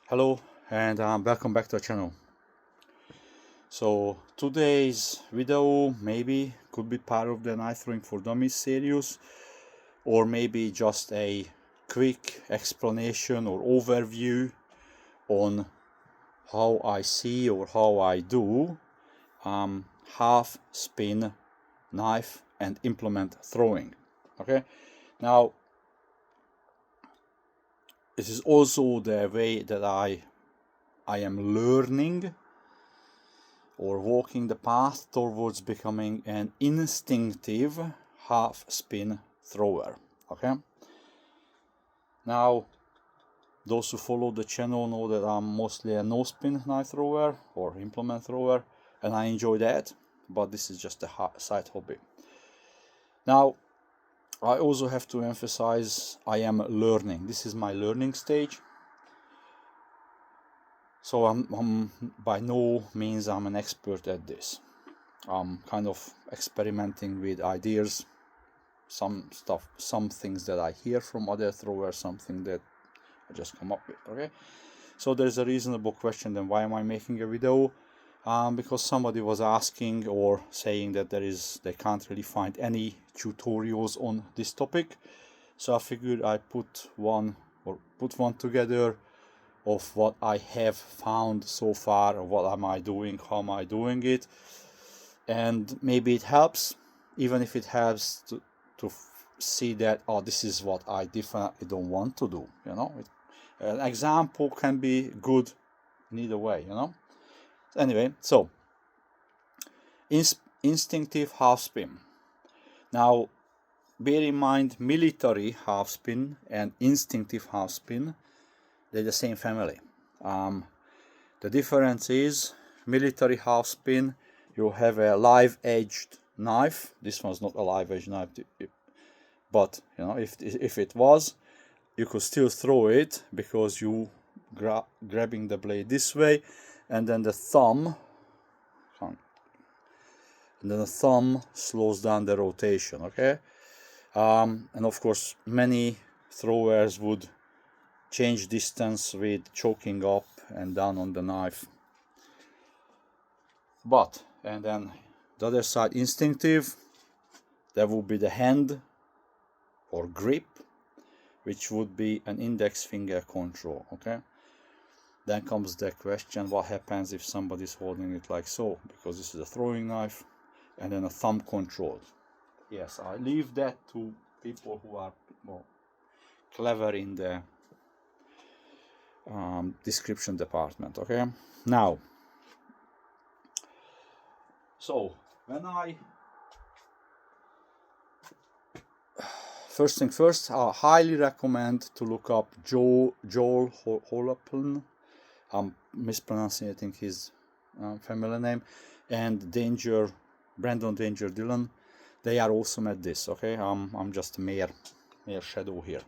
Hello and welcome back to the channel. So today's video maybe could be part of the knife throwing for dummies series, or maybe just a quick explanation or overview on how I see or how I do half spin knife and implement throwing. Okay, now this is also the way that I am learning or walking the path towards becoming an instinctive half spin thrower. Okay, now those who follow the channel know that I'm mostly a no spin knife thrower or implement thrower, and I enjoy that, but this is just a side hobby. Now I also have to emphasize I am learning. This is my learning stage. So I'm by no means I'm an expert at this. I'm kind of experimenting with ideas, some things that I hear from other throwers, something that I just come up with. Okay, so there's a reasonable question then, why am I making a video? Because somebody was asking or saying that they can't really find any tutorials on this topic, so I figured I put one together of what I have found so far, what am I doing, how am I doing it, and maybe it helps, even if it helps to see that, oh, this is what I definitely don't want to do, an example can be good in either way, Anyway, so instinctive half spin. Now bear in mind, military half spin and instinctive half spin, they're the same family. The difference is military half spin, you have a live edged knife. This one's not a live edged knife, but if it was, you could still throw it because you grabbing the blade this way, and then the thumb slows down the rotation. Okay, and of course many throwers would change distance with choking up and down on the knife. And then the other side, instinctive, that would be the hand or grip, which would be an index finger control. Okay, then comes the question, what happens if somebody's holding it like so, because this is a throwing knife, and then a thumb control. Yes, I leave that to people who are more clever in the description department. Okay, now, so when first thing first, I highly recommend to look up Joel Holopainen. I'm mispronouncing his family name, and Brandon Danger Dillon. They are awesome at this. Okay, I'm just a mere shadow here.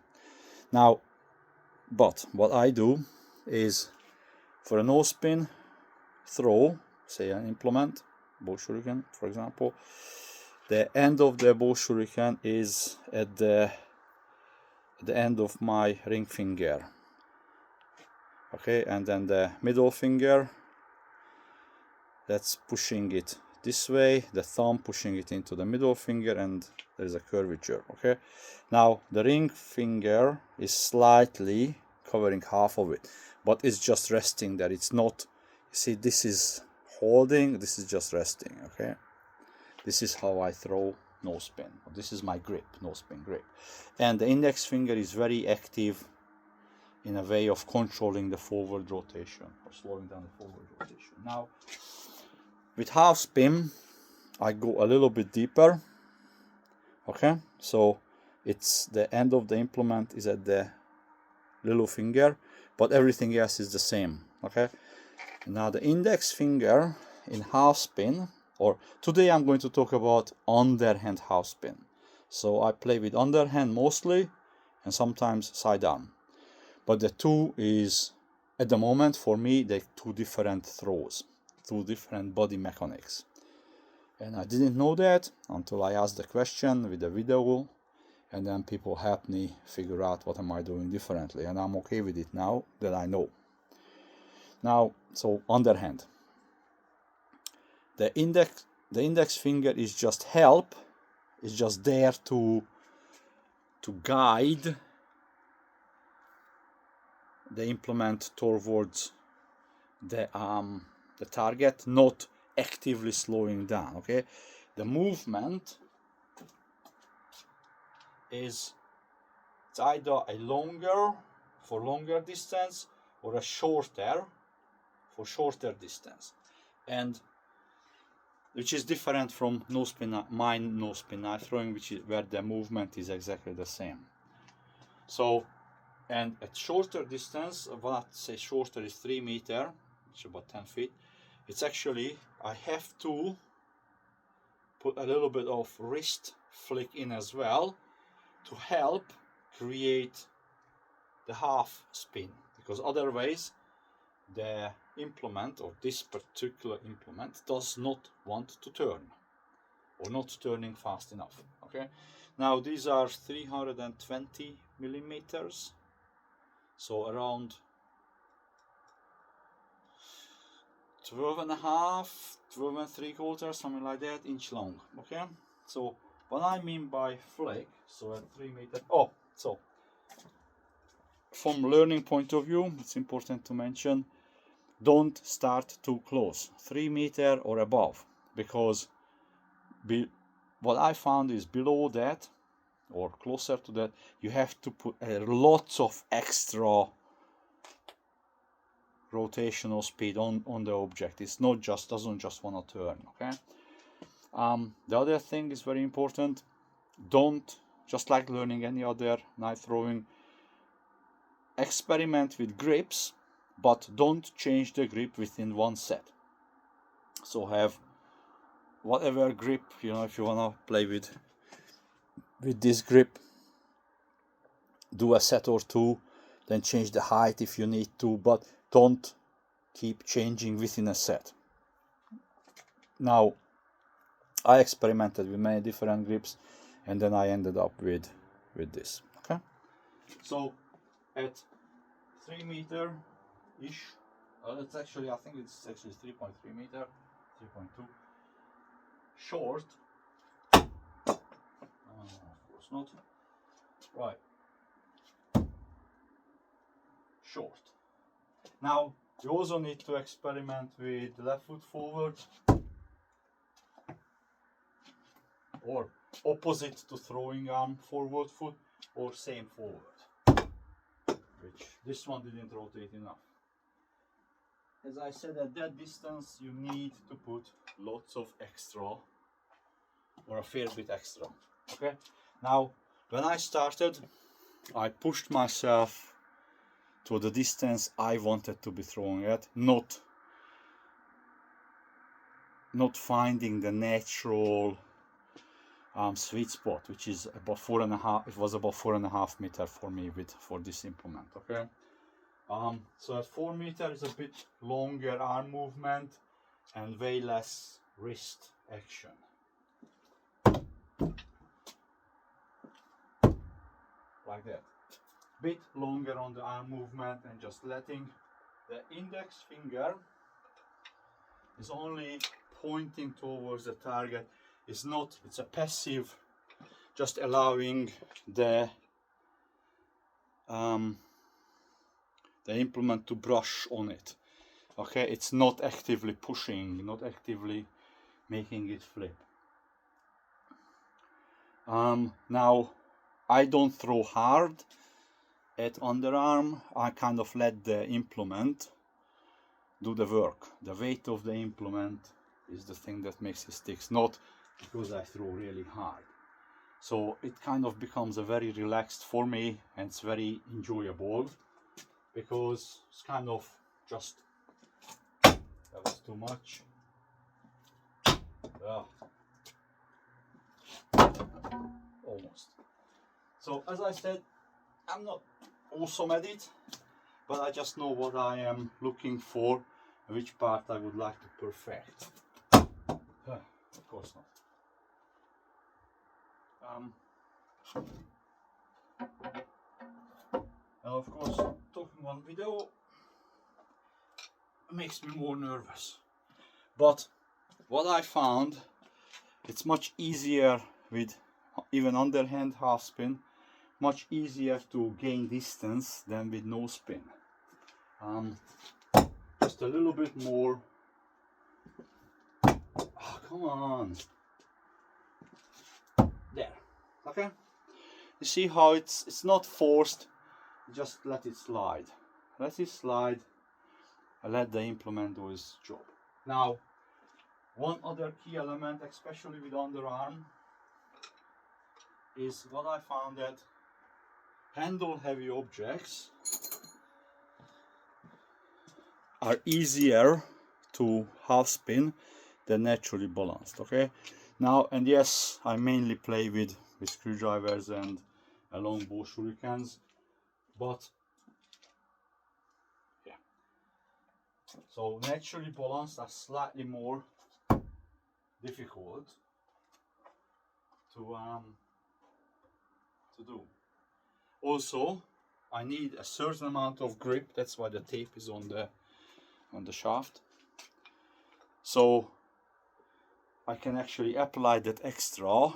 Now, but what I do is, for a no spin throw, say an implement, bow shuriken, for example, the end of the bow shuriken is at the end of my ring finger. Okay, and then the middle finger, that's pushing it this way, the thumb pushing it into the middle finger, and there's a curvature. Okay, now the ring finger is slightly covering half of it, but it's just resting there. It's not, see, this is holding, this is just resting. Okay, this is how I throw no spin. This is my grip, no spin grip, and the index finger is very active in a way of controlling the forward rotation or slowing down the forward rotation. Now, with half spin, I go a little bit deeper. Okay, so it's the end of the implement is at the little finger, but everything else is the same. Okay, now the index finger in half spin, or today I'm going to talk about underhand half spin. So I play with underhand mostly, and sometimes side arm. But the two is, at the moment, for me, they're two different throws, two different body mechanics. And I didn't know that until I asked the question with the video, and then people helped me figure out what am I doing differently. And I'm okay with it now that I know. Now, so underhand. The index finger is just help, is just there to guide the implement towards the target, not actively slowing down. Okay, the movement is, it's either a longer for longer distance or a shorter for shorter distance, and which is different from my nose pin knife throwing, which is where the movement is exactly the same. So, and at shorter distance, what I say shorter is 3 meters, which is about 10 feet. It's actually, I have to put a little bit of wrist flick in as well to help create the half spin, because otherwise the implement, or this particular implement, does not want to turn or not turning fast enough. Okay, now these are 320 millimeters, so around 12 and a half, 12 and 3/4, something like that, inch long. Okay, so what I mean by flick, so at 3 meters, oh, so from learning point of view, it's important to mention, don't start too close, 3 meters or above, because what I found is below that or closer to that, you have to put lots of extra rotational speed on the object. It's not just, doesn't just want to turn. Okay. The other thing is very important. Don't, just like learning any other knife throwing, experiment with grips, but don't change the grip within one set. So have whatever grip, you know, if you want to play with this grip, do a set or two, then change the height if you need to, but don't keep changing within a set. Now, I experimented with many different grips, and then I ended up with this. Okay, so at 3 meter ish, it's actually, I think it's actually 3.3 meter, 3.2 short. Of course not. Right. Short. Now you also need to experiment with left foot forward or opposite to throwing arm forward foot, or same forward, which this one didn't rotate enough. As I said, at that distance you need to put lots of extra, or a fair bit extra. Okay, now when I started, I pushed myself to the distance I wanted to be throwing at, not finding the natural sweet spot, which is about 4.5. It was about 4.5 meters for me for this implement. Okay, so at 4 meters is a bit longer arm movement and way less wrist action. Like that. Bit longer on the arm movement and just letting the index finger is only pointing towards the target. It's not, it's a passive, just allowing the implement to brush on it. Okay, it's not actively pushing, not actively making it flip. Now I don't throw hard at underarm. I kind of let the implement do the work. The weight of the implement is the thing that makes it stick, not because I throw really hard. So it kind of becomes a very relaxed for me, and it's very enjoyable, because it's kind of just, that was too much. Almost. So as I said, I'm not awesome at it, but I just know what I am looking for, which part I would like to perfect. Of course not. And of course, talking on video, makes me more nervous. But what I found, it's much easier with even underhand half spin, much easier to gain distance than with no spin. Just a little bit more. Oh, come on. There. Okay. You see how it's not forced. Just let it slide. Let it slide. And let the implement do its job. Now, one other key element, especially with underarm, is what I found that handle heavy objects are easier to half spin than naturally balanced. Okay. Now, and yes, I mainly play with screwdrivers and long bow shurikens, but yeah. So naturally balanced are slightly more difficult to do. Also, I need a certain amount of grip. That's why the tape is on the shaft. So I can actually apply that extra.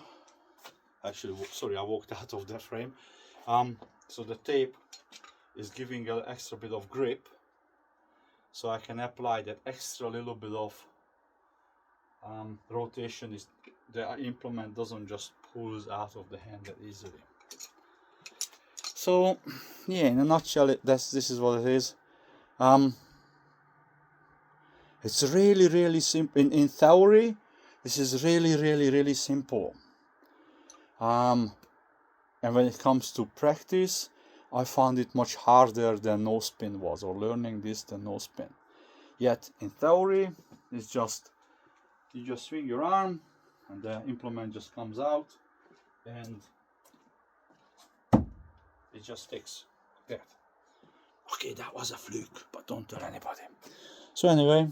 Actually, sorry, I walked out of the frame. So the tape is giving an extra bit of grip, so I can apply that extra little bit of rotation. Is the implement doesn't just pulls out of the hand that easily. So yeah, in a nutshell, this is what it is. It's really simple. In theory, this is really simple. And when it comes to practice, I found it much harder than no spin was, or learning this than no spin. Yet in theory, it's just you just swing your arm and the implement just comes out and it just sticks. Okay, that was a fluke, but don't tell anybody. So anyway,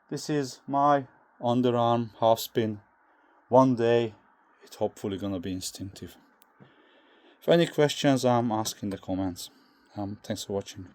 this is my underarm half spin. One day it's hopefully gonna be instinctive. If any questions, ask in the comments. Thanks for watching.